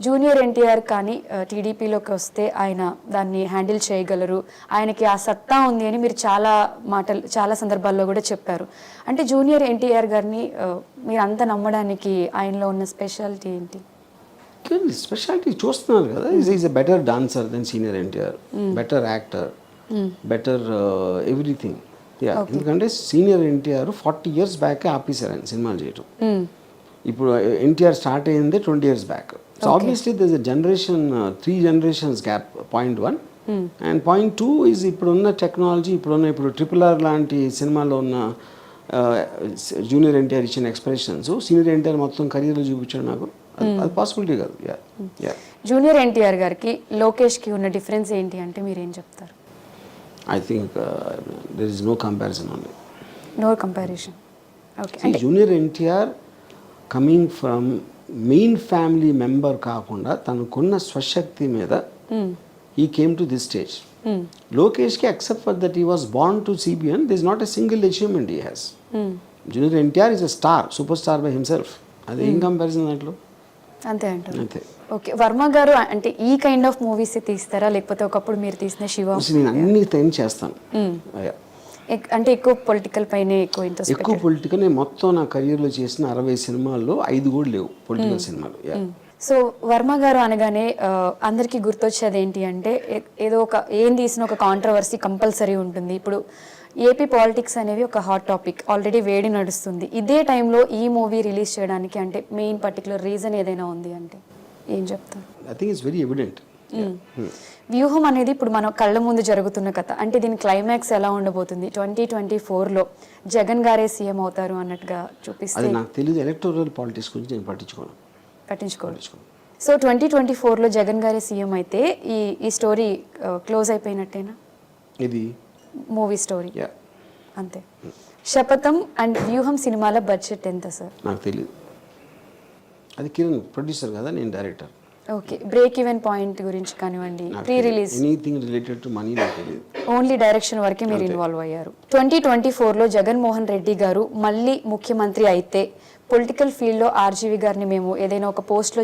Junior NTR కానీ టీడీపీలోకి వస్తే ఆయన దాన్ని హ్యాండిల్ చేయగలరు, ఆయనకి ఆ సత్తా ఉంది అని మీరు చాలా సందర్భాల్లో కూడా చెప్పారు. అంటే జూనియర్ ఎన్టీఆర్ గారిని మీరు అంత నమ్మడానికి ఆయనలో ఉన్న స్పెషాలిటీ ఏంటి? స్పెషాలిటీ చూస్తున్నారు కదా, is a better dancer than senior NTR, better actor, better everything. ఎందుకంటే సీనియర్ ఎన్టీఆర్ 40 years బ్యాక్ ఆపేశారు ఆయన సినిమాలు చేయటం. ఇప్పుడు ఎన్టీఆర్ స్టార్ట్ అయ్యింది 20 years back. So obviously this a generation, 3 generations gap, point 1. And point 2 is ఇప్పుడున్న టెక్నాలజీ, ఇప్పుడు RRR లాంటి సినిమాలో ఉన్న జూనియర్ ఎన్టీఆర్ ఇచ్చిన ఎక్స్ప్రెషన్స్ సీనియర్ ఎన్టీఆర్ మొత్తం కెరీర్లో చూపించాడు. నాకు అది పాసిబిలిటీ కాదు. జూనియర్ ఎన్టీఆర్ గారికి లోకేష్కి ఉన్న డిఫరెన్స్ ఏంటి అంటే మీరు ఏం చెప్తారు? I think there is no comparison only. No comparison. Okay. Junior NTR coming from main family member కాకుండా తనకున్న స్వశక్తి మీద he came to this stage. లోకేష్కి except for that he was born to CBN, there is not a single achievement he has. Junior NTR is a star, superstar by himself. అది ఏం comparison దాంట్లో? అంతే అంటారు. అంతే. ఓకే. వర్మ గారు అంటే ఈ కైండ్ ఆఫ్ మూవీస్ తీస్తారా, లేకపోతే ఒకప్పుడు మీరు తీసిన శివ? నేను అన్ని టైం చేస్తాను. అంటే ఎక్కువ పొలిటికల్ పైనే ఎక్కువ పొలిటికల్. నేను మొత్తం నా కెరీర్లో చేసిన 60 సినిమాల్లో 5 కూడా లేవు పొలిటికల్ సినిమాలు. సో వర్మ గారు అనగానే అందరికీ గుర్తొచ్చేది ఏంటి అంటే ఏదో ఏం తీసిన ఒక కాంట్రవర్సీ కంపల్సరీ ఉంటుంది. ఇప్పుడు ఏపీ పాలిటిక్స్ అనేవి ఒక హాట్ టాపిక్, ఆల్రెడీ వేడి నడుస్తుంది. ఇదే టైంలో ఈ మూవీ రిలీజ్ చేయడానికి అంటే మెయిన్ పర్టికులర్ రీజన్ ఏదైనా ఉంది అంటే ఏం చెప్తారు? I think it's very evident. వ్యూహం అనేది ఇప్పుడు మన కళ్ళ ముందు జరుగుతున్న కథ. అంటే దీని క్లైమాక్స్ ఎలా ఉండబోతుంది? 2024లో జగన్ గారే సీఎం అవుతారు అన్నట్టుగా చూపిస్తే. అది నాకు తెలియదు. ఎలక్టోరల్ పాలిటిక్స్ గురించి నేను పట్టించుకోను. సో 2024లో జగన్ గారే సీఎం అయితే ఈ స్టోరీ క్లోజ్ అయిపోయినట్టేనా? ఇది మూవీ స్టోరీ అంతే. శపథం అండ్ వ్యూహం సినిమాల బడ్జెట్ ఎంత సార్? నాకు తెలియదు. అది కిరణ్ ప్రొడ్యూసర్ కదా, నేను director. Okay. Break even point గురించి కానివ్వండి, pre release, anything related to money నాకు తెలియదు. ఓన్లీ డైరెక్షన్ వరకే మీరు ఇన్వాల్వ్ అయ్యారు. 2024లో జగన్మోహన్ రెడ్డి గారు మళ్ళీ ముఖ్యమంత్రి అయితే పొలిటికల్ ఫీల్డ్లో ఆర్జీవి గారిని మేము ఏదైనా ఒక పోస్ట్లో